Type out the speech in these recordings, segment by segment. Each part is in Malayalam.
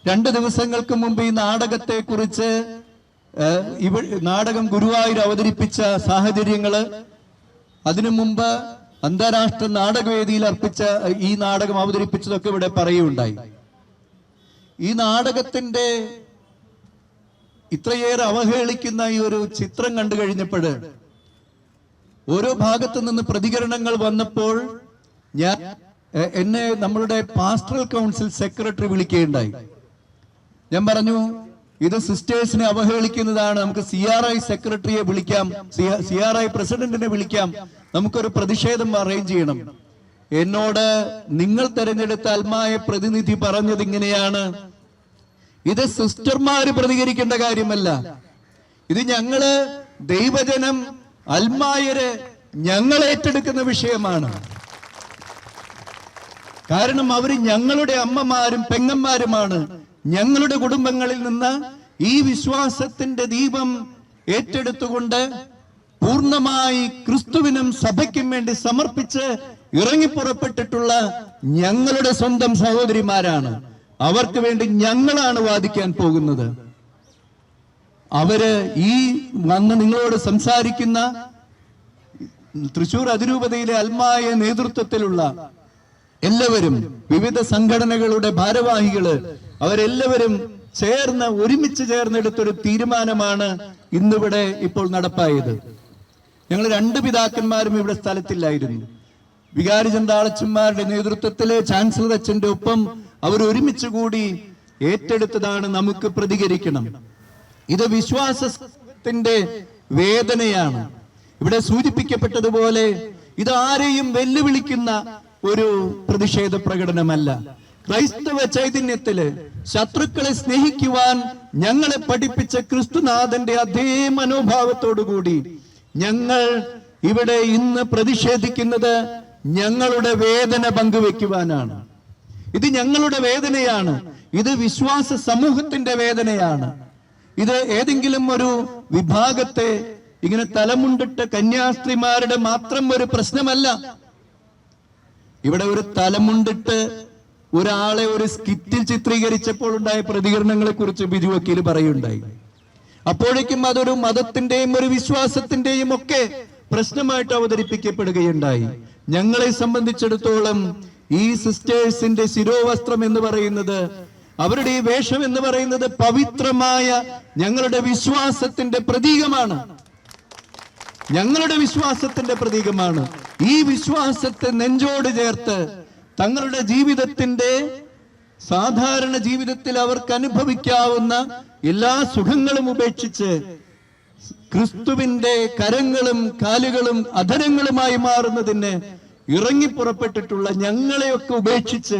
2 ദിവസങ്ങൾക്ക് മുമ്പ് ഈ നാടകത്തെ കുറിച്ച് നാടകം ഗുരുവായൂർ അവതരിപ്പിച്ച സാഹചര്യങ്ങള്, അതിനു മുമ്പ് അന്താരാഷ്ട്ര നാടകവേദിയിൽ ഈ നാടകം അവതരിപ്പിച്ചതൊക്കെ ഇവിടെ പറയുകയുണ്ടായി. ഈ നാടകത്തിന്റെ ഇത്രയേറെ അവഹേളിക്കുന്ന ഈ ഒരു ചിത്രം കണ്ടു കഴിഞ്ഞപ്പോൾ ഓരോ ഭാഗത്തു നിന്ന് പ്രതികരണങ്ങൾ വന്നപ്പോൾ എന്നെ നമ്മളുടെ പാസ്റ്ററൽ കൗൺസിൽ സെക്രട്ടറി വിളിക്കുകയുണ്ടായി. ഞാൻ പറഞ്ഞു, ഇത് സിസ്റ്റേഴ്സിനെ അവഹേളിക്കുന്നതാണ്, നമുക്ക് CRI സെക്രട്ടറിയെ വിളിക്കാം, CRI പ്രസിഡന്റിനെ വിളിക്കാം, നമുക്കൊരു പ്രതിഷേധം അറേഞ്ച് ചെയ്യണം. എന്നോട് നിങ്ങൾ തെരഞ്ഞെടുത്ത അൽമായ പ്രതിനിധി പറഞ്ഞത് ഇങ്ങനെയാണ്: ഇത് സിസ്റ്റർമാര് പ്രതികരിക്കേണ്ട കാര്യമല്ല, ഇത് ഞങ്ങള് ദൈവജനം അൽമായര് ഞങ്ങൾ ഏറ്റെടുക്കുന്ന വിഷയമാണ്. കാരണം അവര് ഞങ്ങളുടെ അമ്മമാരും പെങ്ങന്മാരുമാണ്. ഞങ്ങളുടെ കുടുംബങ്ങളിൽ നിന്ന് ഈ വിശ്വാസത്തിന്റെ ദീപം ഏറ്റെടുത്തുകൊണ്ട് പൂർണ്ണമായി ക്രിസ്തുവിനും സഭയ്ക്കും വേണ്ടി സമർപ്പിച്ച് ഇറങ്ങിപ്പുറപ്പെട്ടിട്ടുള്ള ഞങ്ങളുടെ സ്വന്തം സഹോദരിമാരാണ്. അവർക്ക് വേണ്ടി ഞങ്ങളാണ് വാദിക്കാൻ പോകുന്നത്. അവര് ഈ വന്ന് നിങ്ങളോട് സംസാരിക്കുന്ന തൃശൂർ അതിരൂപതയിലെ അൽമായ നേതൃത്വത്തിലുള്ള എല്ലാവരും, വിവിധ സംഘടനകളുടെ ഭാരവാഹികള്, അവരെല്ലാവരും ഒരുമിച്ച് ചേർന്നെടുത്തൊരു തീരുമാനമാണ് ഇന്നിവിടെ ഇപ്പോൾ നടപ്പായത്. ഞങ്ങൾ 2 പിതാക്കന്മാരും ഇവിടെ സ്ഥലത്തില്ലായിരുന്നു. വികാരി ചന്താളച്ചന്മാരുടെ നേതൃത്വത്തില് ചാൻസലർ അച്ഛന്റെ ഒപ്പം അവർ ഒരുമിച്ച് കൂടി ഏറ്റെടുത്തതാണ് നമുക്ക് പ്രതികരിക്കണം. ഇത് വിശ്വാസത്തിന്റെ വേദനയാണ്. ഇവിടെ സൂചിപ്പിക്കപ്പെട്ടതുപോലെ ഇത് ആരെയും വെല്ലുവിളിക്കുന്ന ഒരു പ്രതിഷേധ പ്രകടനമല്ല. ക്രൈസ്തവ ചൈതന്യത്തില് ശത്രുക്കളെ സ്നേഹിക്കുവാൻ ഞങ്ങളെ പഠിപ്പിച്ച ക്രിസ്തുനാഥന്റെ അതേ മനോഭാവത്തോടുകൂടി ഞങ്ങൾ ഇവിടെ ഇന്ന് പ്രതിഷേധിക്കുന്നത് ഞങ്ങളുടെ വേദന പങ്കുവെക്കുവാനാണ്. ഇത് ഞങ്ങളുടെ വേദനയാണ്. ഇത് വിശ്വാസ സമൂഹത്തിന്റെ വേദനയാണ്. ഇത് ഏതെങ്കിലും ഒരു വിഭാഗത്തെ ഇങ്ങനെ തലമുണ്ടിട്ട കന്യാസ്ത്രീമാരുടെ മാത്രം ഒരു പ്രശ്നമല്ല. ഇവിടെ ഒരു തലമുണ്ടിട്ട് ഒരാളെ ഒരു സ്കിറ്റിൽ ചിത്രീകരിച്ചപ്പോൾ ഉണ്ടായ പ്രതികരണങ്ങളെ കുറിച്ച് ബിജു വക്കീൽ പറയുണ്ടായി. അപ്പോഴേക്കും അതൊരു മതത്തിന്റെയും ഒരു വിശ്വാസത്തിന്റെയും ഒക്കെ പ്രശ്നമായിട്ട് അവതരിപ്പിക്കപ്പെടുകയുണ്ടായി. ഞങ്ങളെ സംബന്ധിച്ചിടത്തോളം ഈ സിസ്റ്റേഴ്സിന്റെ ശിരോവസ്ത്രം എന്ന് പറയുന്നത്, അവരുടെ ഈ വേഷം എന്ന് പറയുന്നത് പവിത്രമായ ഞങ്ങളുടെ വിശ്വാസത്തിന്റെ പ്രതീകമാണ്. ഞങ്ങളുടെ വിശ്വാസത്തിന്റെ പ്രതീകമാണ്. ഈ വിശ്വാസത്തെ നെഞ്ചോട് ചേർത്ത് തങ്ങളുടെ ജീവിതത്തിന്റെ സാധാരണ ജീവിതത്തിൽ അവർക്ക് അനുഭവിക്കാവുന്ന എല്ലാ സുഖങ്ങളും ഉപേക്ഷിച്ച് ക്രിസ്തുവിന്റെ കരങ്ങളും കാലുകളും അധരങ്ങളുമായി മാറുന്നതിന് ഇറങ്ങിപ്പുറപ്പെട്ടിട്ടുള്ള ഞങ്ങളെയൊക്കെ ഉപേക്ഷിച്ച്,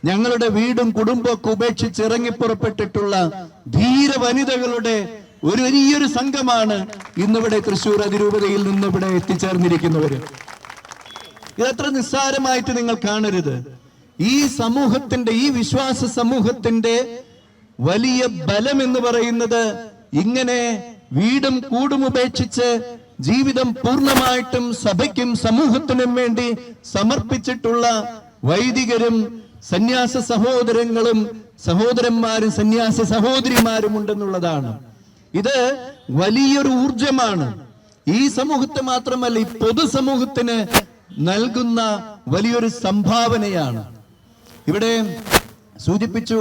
ഞങ്ങളുടെ വീടും കുടുംബമൊക്കെ ഉപേക്ഷിച്ച് ഇറങ്ങിപ്പുറപ്പെട്ടിട്ടുള്ള ധീര വനിതകളുടെ ഒരു വലിയൊരു സംഘമാണ് ഇന്നിവിടെ തൃശൂർ അതിരൂപതയിൽ നിന്ന് ഇവിടെ എത്തിച്ചേർന്നിരിക്കുന്നവര്. ഇതത്ര നിസ്സാരമായിട്ട് നിങ്ങൾ കാണരുത്. ഈ സമൂഹത്തിന്റെ, ഈ വിശ്വാസ സമൂഹത്തിന്റെ വലിയ ബലം എന്ന് പറയുന്നത് ഇങ്ങനെ വീടും കൂടും ഉപേക്ഷിച്ച് ജീവിതം പൂർണ്ണമായിട്ടും സഭയ്ക്കും സമൂഹത്തിനും വേണ്ടി സമർപ്പിച്ചിട്ടുള്ള വൈദികരും സന്യാസ സഹോദരങ്ങളും സഹോദരന്മാരും സന്യാസ സഹോദരിമാരും ഉണ്ടെന്നുള്ളതാണ്. ഇത് വലിയൊരു ഊർജമാണ്. ഈ സമൂഹത്തെ മാത്രമല്ല, ഈ പൊതുസമൂഹത്തിന് നൽകുന്ന വലിയൊരു സംഭാവനയാണ്. ഇവിടെ സൂചിപ്പിച്ചു,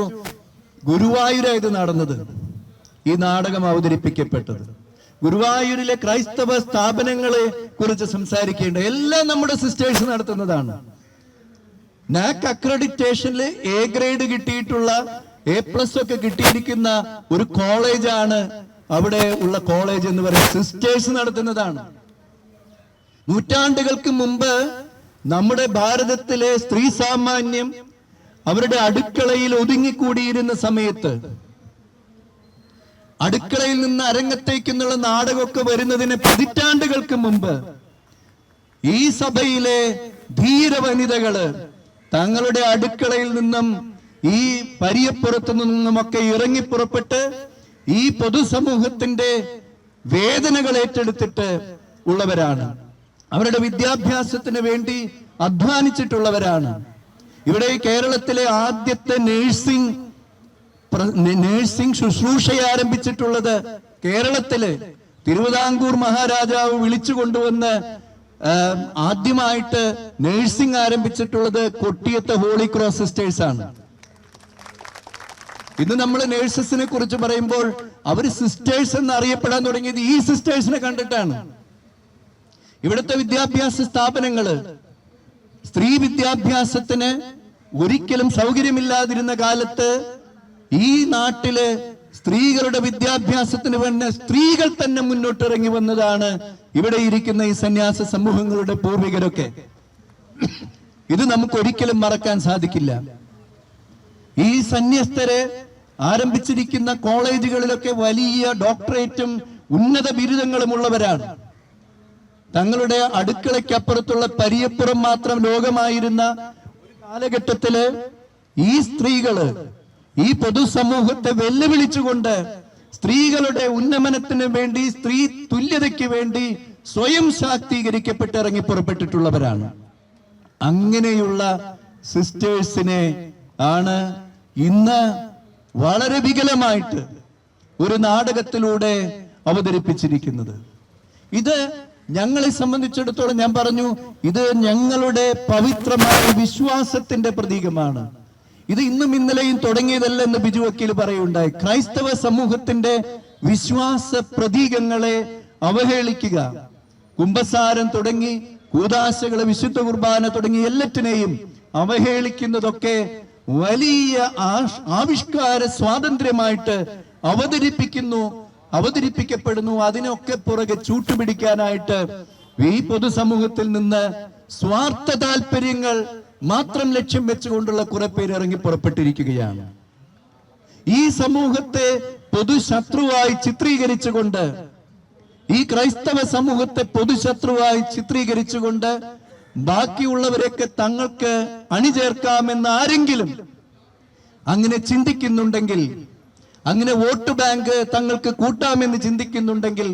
ഗുരുവായൂരായത് നടന്നത്, ഈ നാടകം അവതരിപ്പിക്കപ്പെട്ടത്. ഗുരുവായൂരിലെ ക്രൈസ്തവ സ്ഥാപനങ്ങളെ കുറിച്ച് സംസാരിക്കേണ്ട എല്ലാം നമ്മുടെ സിസ്റ്റേഴ്സ് നടത്തുന്നതാണ്. നാക് അക്രഡിറ്റേഷനിൽ A ഗ്രേഡ് കിട്ടിയിട്ടുള്ള A+ ഒക്കെ കിട്ടിയിരിക്കുന്ന ഒരു കോളേജാണ് അവിടെ ഉള്ള കോളേജ് എന്ന് പറയുന്നത്. സിസ്റ്റേഴ്സ് നടത്തുന്നതാണ്. നൂറ്റാണ്ടുകൾക്ക് മുമ്പ് നമ്മുടെ ഭാരതത്തിലെ സ്ത്രീ സാമാന്യം അവരുടെ അടുക്കളയിൽ ഒതുങ്ങിക്കൂടിയിരുന്ന സമയത്ത്, അടുക്കളയിൽ നിന്ന് അരങ്ങത്തേക്കുന്നുള്ള നാടകമൊക്കെ വരുന്നതിന് പതിറ്റാണ്ടുകൾക്ക് മുമ്പ് ഈ സഭയിലെ ധീര വനിതകള് തങ്ങളുടെ അടുക്കളയിൽ നിന്നും ഈ പരിയപ്പുറത്തു നിന്നുമൊക്കെ ഇറങ്ങിപ്പുറപ്പെട്ട് ഈ പൊതുസമൂഹത്തിന്റെ വേദനകൾ ഏറ്റെടുത്തിട്ട് ഉള്ളവരാണ്. അവരുടെ വിദ്യാഭ്യാസത്തിന് വേണ്ടി അധ്വാനിച്ചിട്ടുള്ളവരാണ്. ഇവിടെ കേരളത്തിലെ ആദ്യത്തെ നേഴ്സിംഗ് നേഴ്സിംഗ് ശുശ്രൂഷ ആരംഭിച്ചിട്ടുള്ളത് കേരളത്തില് തിരുവിതാംകൂർ മഹാരാജാവ് വിളിച്ചു കൊണ്ടുവന്ന് ആദ്യമായിട്ട് നേഴ്സിംഗ് ആരംഭിച്ചിട്ടുള്ളത് കൊട്ടിയത്തെ ഹോളി ക്രോസ് സിസ്റ്റേഴ്സ് ആണ്. ഇന്ന് നമ്മൾ നേഴ്സസിനെ കുറിച്ച് പറയുമ്പോൾ അവര് സിസ്റ്റേഴ്സ് എന്ന് അറിയപ്പെടാൻ തുടങ്ങിയത് ഈ സിസ്റ്റേഴ്സിനെ കണ്ടിട്ടാണ്. ഇവിടുത്തെ വിദ്യാഭ്യാസ സ്ഥാപനങ്ങള് സ്ത്രീ വിദ്യാഭ്യാസത്തിന് ഒരിക്കലും സൗകര്യമില്ലാതിരുന്ന കാലത്ത് ഈ നാട്ടില് സ്ത്രീകളുടെ വിദ്യാഭ്യാസത്തിന് വേണ്ടി സ്ത്രീകൾ തന്നെ മുന്നോട്ടിറങ്ങി വന്നതാണ് ഇവിടെ ഇരിക്കുന്ന ഈ സന്യാസ സമൂഹങ്ങളുടെ പൂർവികരൊക്കെ. ഇത് നമുക്ക് ഒരിക്കലും മറക്കാൻ സാധിക്കില്ല. ഈ സന്യസ്തരെ ആരംഭിച്ചിരിക്കുന്ന കോളേജുകളിലൊക്കെ വലിയ ഡോക്ടറേറ്റും ഉന്നത ബിരുദങ്ങളും ഉള്ളവരാണ്. തങ്ങളുടെ അടുക്കളയ്ക്കപ്പുറത്തുള്ള പരിയപ്പുറം മാത്രം ലോകമായിരുന്ന ഒരു കാലഘട്ടത്തില് ഈ സ്ത്രീകള് ഈ പൊതുസമൂഹത്തെ വെല്ലുവിളിച്ചുകൊണ്ട് സ്ത്രീകളുടെ ഉന്നമനത്തിന് വേണ്ടി, സ്ത്രീ തുല്യതയ്ക്ക് വേണ്ടി സ്വയം ശാക്തീകരിക്കപ്പെട്ട് ഇറങ്ങി പുറപ്പെട്ടിട്ടുള്ളവരാണ്. അങ്ങനെയുള്ള സിസ്റ്റേഴ്സിനെ ആണ് ഇന്ന് വളരെ വികലമായിട്ട് ഒരു നാടകത്തിലൂടെ അവതരിപ്പിച്ചിരിക്കുന്നത്. ഇത് ഞങ്ങളെ സംബന്ധിച്ചിടത്തോളം, ഞാൻ പറഞ്ഞു, ഇത് ഞങ്ങളുടെ പവിത്രമായ വിശ്വാസത്തിന്റെ പ്രതീകമാണ്. ഇത് ഇന്നും ഇന്നലെയും തുടങ്ങിയതല്ല എന്ന് ബിജു വക്കീൽ പറയുണ്ടായി. ക്രൈസ്തവ സമൂഹത്തിന്റെ വിശ്വാസ പ്രതീകങ്ങളെ അവഹേളിക്കുക, കുംഭസാരം തുടങ്ങി കൂദാശകള്, വിശുദ്ധ കുർബാന തുടങ്ങി എല്ലാറ്റിനെയും അവഹേളിക്കുന്നതൊക്കെ വലിയ ആവിഷ്കാര സ്വാതന്ത്ര്യമായിട്ട് അവതരിപ്പിക്കപ്പെടുന്നു. അതിനൊക്കെ പുറകെ ചൂട്ടുപിടിക്കാനായിട്ട് ഈ പൊതുസമൂഹത്തിൽ നിന്ന് സ്വാർത്ഥ താല്പര്യങ്ങൾ മാത്രം ലക്ഷ്യം വെച്ചുകൊണ്ടുള്ള കുറെ പേര് ഇറങ്ങി പുറപ്പെട്ടിരിക്കുകയാണ്. ഈ സമൂഹത്തെ പൊതുശത്രുവായി ചിത്രീകരിച്ചുകൊണ്ട്, ഈ ക്രൈസ്തവ സമൂഹത്തെ പൊതുശത്രുവായി ചിത്രീകരിച്ചുകൊണ്ട് ബാക്കിയുള്ളവരെയൊക്കെ തങ്ങൾക്ക് അണിചേർക്കാമെന്ന് ആരെങ്കിലും അങ്ങനെ ചിന്തിക്കുന്നുണ്ടെങ്കിൽ, അങ്ങനെ വോട്ട് ബാങ്ക് തങ്ങൾക്ക് കൂട്ടാമെന്ന് ചിന്തിക്കുന്നുണ്ടെങ്കിൽ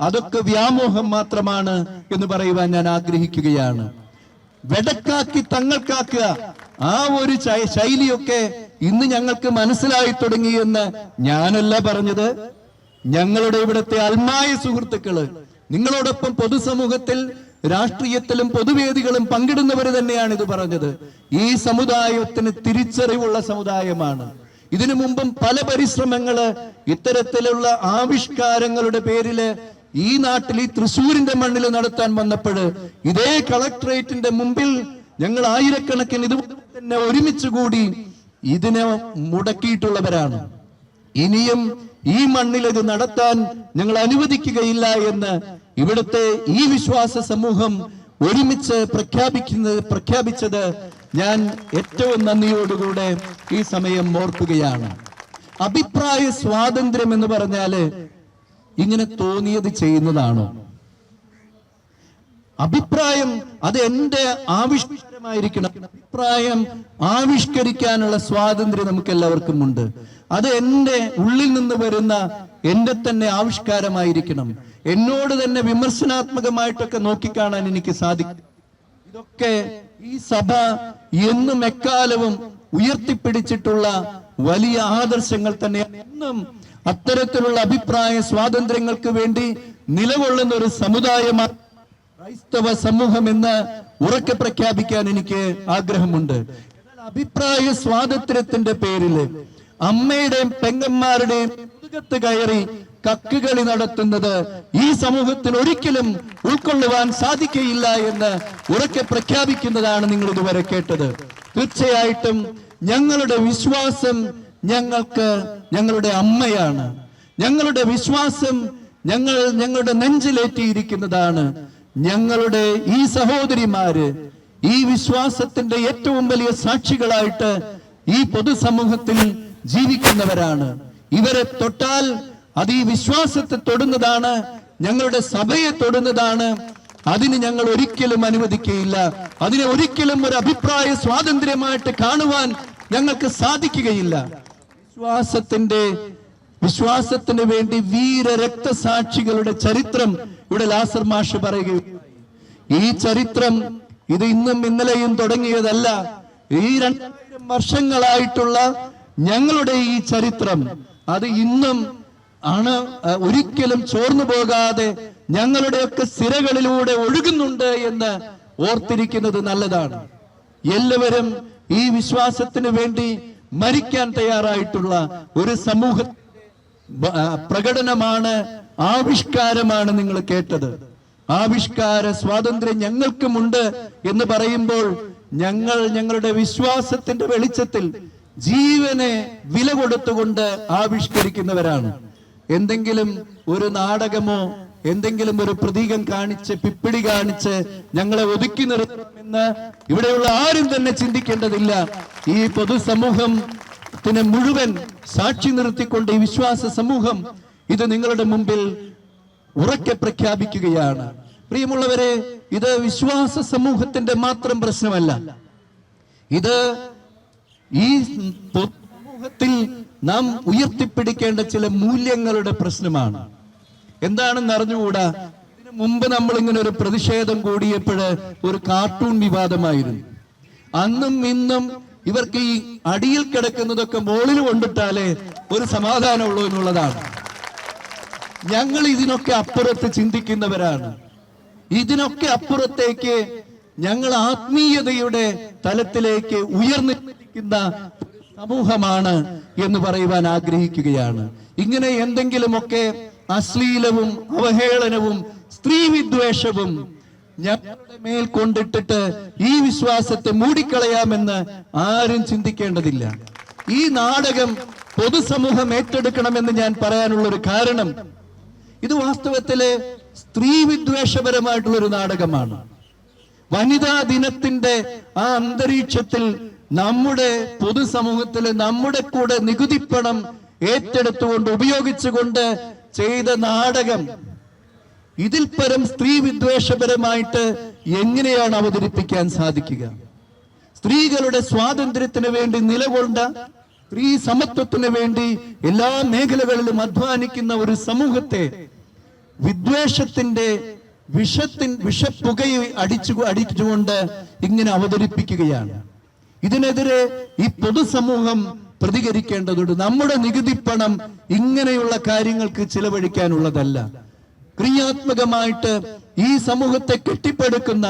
അതൊക്കെ വ്യാമോഹം മാത്രമാണ് എന്ന് പറയുവാൻ ഞാൻ ആഗ്രഹിക്കുകയാണ്. വെടക്കാക്കി തങ്ങൾക്കാക്കുക, ആ ഒരു ശൈലിയൊക്കെ ഇന്ന് ഞങ്ങൾക്ക് മനസ്സിലായി തുടങ്ങിയെന്ന് ഞാനല്ല പറഞ്ഞത്. ഞങ്ങളുടെ ഇവിടുത്തെ ആത്മായ സുഹൃത്തുക്കള്, നിങ്ങളോടൊപ്പം പൊതുസമൂഹത്തിൽ രാഷ്ട്രീയത്തിലും പൊതുവേദികളും പങ്കിടുന്നവര് തന്നെയാണ് ഇത് പറഞ്ഞത്. ഈ സമുദായത്തിന് തിരിച്ചറിവുള്ള സമുദായമാണ്. ഇതിനു മുമ്പും പല പരിശ്രമങ്ങള് ഇത്തരത്തിലുള്ള ആവിഷ്കാരങ്ങളുടെ പേരില് ഈ നാട്ടിൽ, ഈ തൃശ്ശൂരിന്റെ മണ്ണിൽ നടത്താൻ വന്നപ്പോൾ ഇതേ കളക്ടറേറ്റിന്റെ മുമ്പിൽ ഞങ്ങൾ ആയിരക്കണക്കിന് ഇതുപോലെ തന്നെ ഒരുമിച്ച് കൂടി ഇതിനെ മുടക്കിയിട്ടുള്ളവരാണ്. ഇനിയും ഈ മണ്ണിൽ ഇത് നടത്താൻ ഞങ്ങൾ അനുവദിക്കുകയില്ല എന്ന് ഇവിടുത്തെ ഈ വിശ്വാസ സമൂഹം ഒരുമിച്ച് പ്രഖ്യാപിച്ചത് ഞാൻ ഏറ്റവും നന്ദിയോടുകൂടെ ഈ സമയം ഓർക്കുകയാണ്. അഭിപ്രായ സ്വാതന്ത്ര്യം എന്ന് പറഞ്ഞാല് ഇങ്ങനെ തോന്നിയത് ചെയ്യുന്നതാണോ? അഭിപ്രായം അത് എന്റെ ആവിഷ്കാരമായിരിക്കണം. അഭിപ്രായം ആവിഷ്കരിക്കാനുള്ള സ്വാതന്ത്ര്യം നമുക്ക് എല്ലാവർക്കും ഉണ്ട്. അത് എന്റെ ഉള്ളിൽ നിന്ന് വരുന്ന എന്റെ തന്നെ ആവിഷ്കാരമായിരിക്കണം. എന്നോട് തന്നെ വിമർശനാത്മകമായിട്ടൊക്കെ നോക്കിക്കാണാൻ എനിക്ക് സാധിക്കും. ഇതൊക്കെ ഈ സഭ എന്നും എക്കാലവും ഉയർത്തിപ്പിടിച്ചിട്ടുള്ള വലിയ ആദർശങ്ങൾ തന്നെയാണ്. എന്നും അത്തരത്തിലുള്ള അഭിപ്രായ സ്വാതന്ത്ര്യങ്ങൾക്ക് വേണ്ടി നിലകൊള്ളുന്ന ഒരു സമുദായമാണ് ക്രൈസ്തവ സമൂഹം എന്ന് ഉറക്കെ പ്രഖ്യാപിക്കാൻ എനിക്ക് ആഗ്രഹമുണ്ട്. എന്നാൽ അഭിപ്രായ സ്വാതന്ത്ര്യത്തിന്റെ പേരില് അമ്മയുടെയും പെങ്ങന്മാരുടെയും മുതുകത്ത് കയറി കക്കുകളി നടത്തുന്നത് ഈ സമൂഹത്തിന് ഒരിക്കലും ഉൾക്കൊള്ളുവാൻ സാധിക്കയില്ല എന്ന് ഉറക്കെ പ്രഖ്യാപിക്കുന്നതാണ് നിങ്ങൾ ഇതുവരെ കേട്ടത്. തീർച്ചയായിട്ടും ഞങ്ങളുടെ വിശ്വാസം ഞങ്ങളുടെ അമ്മയാണ്. ഞങ്ങളുടെ വിശ്വാസം ഞങ്ങളുടെ നെഞ്ചിലേറ്റിയിരിക്കുന്നതാണ്. ഞങ്ങളുടെ ഈ സഹോദരിമാര് ഈ വിശ്വാസത്തിന്റെ ഏറ്റവും വലിയ സാക്ഷികളായിട്ട് ഈ പൊതുസമൂഹത്തിൽ ജീവിക്കുന്നവരാണ്. ഇവരെ തൊട്ടാൽ അത് ഈ വിശ്വാസത്തെ തൊടുന്നതാണ്, ഞങ്ങളുടെ സഭയെ തൊടുന്നതാണ്. അതിന് ഞങ്ങൾ ഒരിക്കലും അനുവദിക്കുകയില്ല. അതിനെ ഒരിക്കലും ഒരു അഭിപ്രായ സ്വാതന്ത്ര്യമായിട്ട് കാണുവാൻ ഞങ്ങൾക്ക് സാധിക്കുകയില്ല. വിശ്വാസത്തിന് വേണ്ടി വീര രക്തസാക്ഷികളുടെ ചരിത്രം ഇവിടെ ലാസർ മാഷ് പറയുകയും, ഈ ചരിത്രം ഇത് ഇന്നും ഇന്നലെയും തുടങ്ങിയതല്ല. ഈ 2000 വർഷങ്ങളായിട്ടുള്ള ഞങ്ങളുടെ ഈ ചരിത്രം അത് ഇന്നും ആണ് ഒരിക്കലും ചോർന്നു പോകാതെ ഞങ്ങളുടെയൊക്കെ സിരകളിലൂടെ ഒഴുകുന്നുണ്ട് എന്ന് ഓർത്തിരിക്കുന്നത് നല്ലതാണ്. എല്ലാവരും ഈ വിശ്വാസത്തിന് വേണ്ടി മരിക്കാൻ തയ്യാറായിട്ടുള്ള ഒരു സമൂഹ പ്രകടനമാണ്, ആവിഷ്കാരമാണ് നിങ്ങൾ കേട്ടത്. ആവിഷ്കാര സ്വാതന്ത്ര്യം ഞങ്ങൾക്കുമുണ്ട് എന്ന് പറയുമ്പോൾ ഞങ്ങളുടെ വിശ്വാസത്തിന്റെ വെളിച്ചത്തിൽ ജീവനെ വില കൊടുത്തുകൊണ്ട് ആവിഷ്കരിക്കുന്നവരാണ്. എന്തെങ്കിലും ഒരു നാടകമോ എന്തെങ്കിലും ഒരു പ്രതീകം കാണിച്ച് പിപ്പിടി കാണിച്ച് ഞങ്ങളെ ഒതുക്കി നിർത്തണമെന്ന് ഇവിടെയുള്ള ആരും തന്നെ ചിന്തിക്കേണ്ടതില്ല. ഈ പൊതുസമൂഹത്തിന് മുഴുവൻ സാക്ഷി നിർത്തിക്കൊണ്ട് ഈ വിശ്വാസ സമൂഹം ഇത് നിങ്ങളുടെ മുമ്പിൽ ഉറക്കെ പ്രഖ്യാപിക്കുകയാണ്. പ്രിയമുള്ളവരെ, ഇത് വിശ്വാസ സമൂഹത്തിന്റെ മാത്രം പ്രശ്നമല്ല. ഇത് ഈ സമൂഹത്തിൽ നാം ഉയർത്തിപ്പിടിക്കേണ്ട ചില മൂല്യങ്ങളുടെ പ്രശ്നമാണ്. എന്താണെന്ന് അറിഞ്ഞുകൂടാ. ഇതിനു മുമ്പ് നമ്മൾ ഇങ്ങനെ ഒരു പ്രതിഷേധം കൂടിയപ്പോൾ ഒരു കാർട്ടൂൺ വിവാദമായിരുന്നു. അന്നും ഇന്നും ഇവർക്ക് ഈ അടിയിൽ കിടക്കുന്നതൊക്കെ മുകളിൽ കൊണ്ടിട്ടാലേ ഒരു സമാധാനമുള്ളൂ എന്നുള്ളതാണ്. ഞങ്ങൾ ഇതിനൊക്കെ അപ്പുറത്ത് ചിന്തിക്കുന്നവരാണ്. ഇതിനൊക്കെ അപ്പുറത്തേക്ക് ഞങ്ങൾ ആത്മീയതയുടെ തലത്തിലേക്ക് ഉയർന്നിരിക്കുന്ന സമൂഹമാണ് എന്ന് പറയുവാൻ ആഗ്രഹിക്കുകയാണ്. ഇങ്ങനെ എന്തെങ്കിലുമൊക്കെ അശ്ലീലവും അവഹേളനവും സ്ത്രീ വിദ്വേഷവും ഞങ്ങളുടെ മേൽ കൊണ്ടിട്ടിട്ട് ഈ വിശ്വാസത്തെ മൂടിക്കളയാമെന്ന് ആരും ചിന്തിക്കേണ്ടതില്ല. ഈ നാടകം പൊതുസമൂഹം ഏറ്റെടുക്കണമെന്ന് ഞാൻ പറയാനുള്ള ഒരു കാരണം, ഇത് വാസ്തവത്തില് സ്ത്രീ വിദ്വേഷപരമായിട്ടുള്ള ഒരു നാടകമാണ്. വനിതാ ദിനത്തിന്റെ ആ അന്തരീക്ഷത്തിൽ നമ്മുടെ പൊതുസമൂഹത്തില് നമ്മുടെ കൂടെ നികുതിപ്പണം ഏറ്റെടുത്തുകൊണ്ട് ഉപയോഗിച്ചുകൊണ്ട് ചെയ്ത നാടകം, ഇതിൽ പരം സ്ത്രീ വിദ്വേഷപരമായിട്ട് എങ്ങനെയാണ് അവതരിപ്പിക്കാൻ സാധിക്കുക? സ്ത്രീകളുടെ സ്വാതന്ത്ര്യത്തിന് വേണ്ടി നിലകൊണ്ട, സ്ത്രീ സമത്വത്തിന് വേണ്ടി എല്ലാ മേഖലകളിലും അധ്വാനിക്കുന്ന ഒരു സമൂഹത്തെ വിദ്വേഷത്തിന്റെ വിഷപ്പുകയെ അടിച്ചുകൊണ്ട് ഇങ്ങനെ അവതരിപ്പിക്കുകയാണ്. ഇതിനെതിരെ ഈ പൊതുസമൂഹം പ്രതികരിക്കേണ്ടതുണ്ട്. നമ്മുടെ നികുതിപ്പണം ഇങ്ങനെയുള്ള കാര്യങ്ങൾക്ക് ചിലവഴിക്കാനുള്ളതല്ല. ക്രിയാത്മകമായിട്ട് ഈ സമൂഹത്തെ കെട്ടിപ്പടുക്കുന്ന,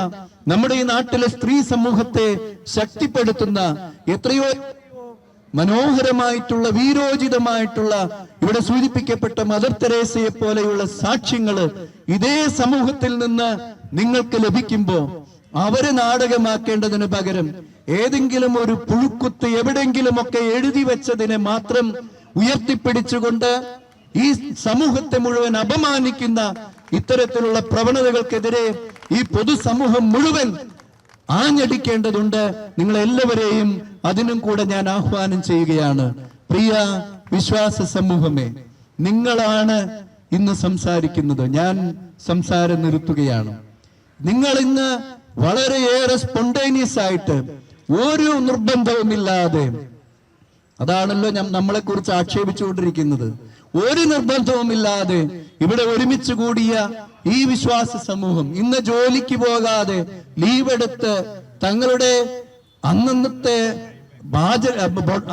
നമ്മുടെ ഈ നാട്ടിലെ സ്ത്രീ സമൂഹത്തെ ശക്തിപ്പെടുത്തുന്ന എത്രയോ മനോഹരമായിട്ടുള്ള വീരോചിതമായിട്ടുള്ള, ഇവിടെ സൂചിപ്പിക്കപ്പെട്ട മദർ തെരേസയെ പോലെയുള്ള സാക്ഷ്യങ്ങള് ഇതേ സമൂഹത്തിൽ നിന്ന് നിങ്ങൾക്ക് ലഭിക്കുമ്പോ അവരെ നാടകമാക്കേണ്ടതിന് പകരം ഏതെങ്കിലും ഒരു പുഴുക്കുത്ത് എവിടെങ്കിലുമൊക്കെ എഴുതി വെച്ചതിനെ മാത്രം ഉയർത്തിപ്പിടിച്ചുകൊണ്ട് ഈ സമൂഹത്തെ മുഴുവൻ അപമാനിക്കുന്ന ഇത്തരത്തിലുള്ള പ്രവണതകൾക്കെതിരെ ഈ പൊതുസമൂഹം മുഴുവൻ ആഞ്ഞടിക്കേണ്ടതുണ്ട്. നിങ്ങളെല്ലാവരെയും അതിനും കൂടെ ഞാൻ ആഹ്വാനം ചെയ്യുകയാണ്. പ്രിയ വിശ്വാസ സമൂഹമേ, നിങ്ങളാണ് ഇന്ന് സംസാരിക്കുന്നത്. ഞാൻ സംസാരം നിർത്തുകയാണ്. നിങ്ങൾ ഇന്ന് വളരെയേറെ സ്പോണ്ടേനിയസ് ആയിട്ട്, ഒരു നിർബന്ധവുമില്ലാതെ, അതാണല്ലോ നമ്മളെ കുറിച്ച് ആക്ഷേപിച്ചുകൊണ്ടിരിക്കുന്നത്, ഒരു നിർബന്ധവുമില്ലാതെ ഇവിടെ ഒരുമിച്ച് കൂടിയ ഈ വിശ്വാസ സമൂഹം ഇന്ന് ജോലിക്ക് പോകാതെ ലീവെടുത്ത് തങ്ങളുടെ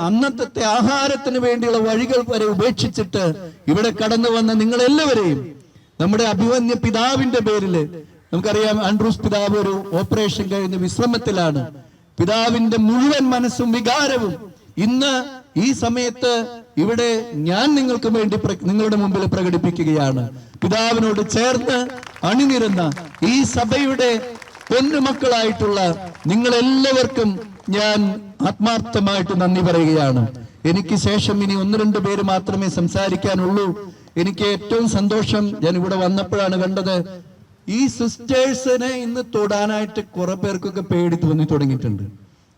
അന്നത്തെ ആഹാരത്തിന് വേണ്ടിയുള്ള വഴികൾ വരെ ഉപേക്ഷിച്ചിട്ട് ഇവിടെ കടന്നു വന്ന നിങ്ങളെല്ലാവരെയും നമ്മുടെ അഭിമന്യ പിതാവിന്റെ പേരില്, നമുക്കറിയാം ആൻഡ്രൂസ് പിതാവ് ഒരു ഓപ്പറേഷൻ കഴിഞ്ഞ് വിശ്രമത്തിലാണ്. പിതാവിന്റെ മുഴുവൻ മനസ്സും വികാരവും ഇന്ന് ഈ സമയത്ത് ഇവിടെ ഞാൻ നിങ്ങൾക്ക് വേണ്ടി നിങ്ങളുടെ മുമ്പിൽ പ്രകടിപ്പിക്കുകയാണ്. പിതാവിനോട് ചേർന്ന് അണിനിരുന്ന ഈ സഭയുടെ പൊന്നുമക്കളായിട്ടുള്ള നിങ്ങളെല്ലാവർക്കും ഞാൻ ആത്മാർത്ഥമായിട്ട് നന്ദി പറയുകയാണ്. എനിക്ക് ശേഷം ഇനി 1-2 പേര് മാത്രമേ സംസാരിക്കാനുള്ളൂ. എനിക്ക് ഏറ്റവും സന്തോഷം, ഞാൻ ഇവിടെ വന്നപ്പോഴാണ് കണ്ടത്, ഈ സിസ്റ്റേഴ്സിനെ ഇന്ന് തൊടാനായിട്ട് കുറെ പേർക്കൊക്കെ പേടി തോന്നി തുടങ്ങിയിട്ടുണ്ട്.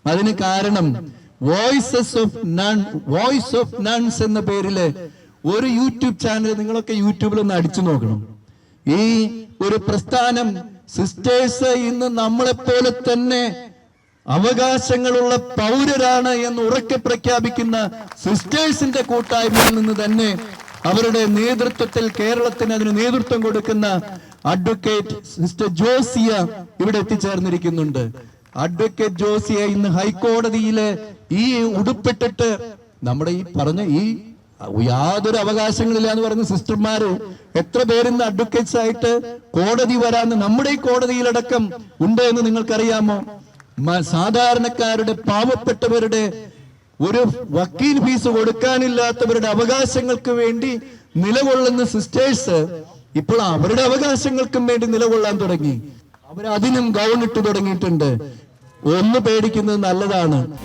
അതിന് കാരണം വോയിസ് ഓഫ് നൺസ് എന്ന പേരില് ഒരു യൂട്യൂബ് ചാനൽ, നിങ്ങളൊക്കെ യൂട്യൂബിൽ ഒന്ന് അടിച്ചു നോക്കണം. ഈ ഒരു പ്രസ്ഥാനം സിസ്റ്റേഴ്സ് ഇന്ന് നമ്മളെപ്പോലെ തന്നെ അവകാശങ്ങളുള്ള പൗരരാണ് എന്ന് ഉറക്കെ പ്രഖ്യാപിക്കുന്ന സിസ്റ്റേഴ്സിന്റെ കൂട്ടായ്മയിൽ നിന്ന് തന്നെ അവരുടെ നേതൃത്വത്തിൽ കേരളത്തിന് അതിന് നേതൃത്വം കൊടുക്കുന്ന അഡ്വക്കേറ്റ് സിസ്റ്റർ ജോസിയ ഇവിടെ എത്തിച്ചേർന്നിരിക്കുന്നുണ്ട്. അഡ്വക്കേറ്റ് ജോസിയ ഇന്ന് ഹൈക്കോടതിയിലെ ഈ ഉടുപ്പിട്ടിട്ട് നമ്മുടെ ഈ പറഞ്ഞ ഈ യാതൊരു അവകാശങ്ങളില്ല എന്ന് പറയുന്ന സിസ്റ്റർമാര് എത്ര പേരിന്ന് അഡ്വക്കേറ്റ്സ് ആയിട്ട് കോടതി വരാന്ന് നമ്മുടെ ഈ കോടതിയിലടക്കം ഉണ്ട് എന്ന് നിങ്ങൾക്കറിയാമോ? സാധാരണക്കാരുടെ, പാവപ്പെട്ടവരുടെ, ഒരു വക്കീൽ ഫീസ് കൊടുക്കാനില്ലാത്തവരുടെ അവകാശങ്ങൾക്ക് വേണ്ടി നിലകൊള്ളുന്ന സിസ്റ്റേഴ്സ് ഇപ്പോൾ അവരുടെ അവകാശങ്ങൾക്കും വേണ്ടി നിലകൊള്ളാൻ തുടങ്ങി. അവരതിനും ഗൗൺ ഇട്ട് തുടങ്ങിയിട്ടുണ്ട്. ഒന്ന് പേടിക്കുന്നത് നല്ലതാണ്.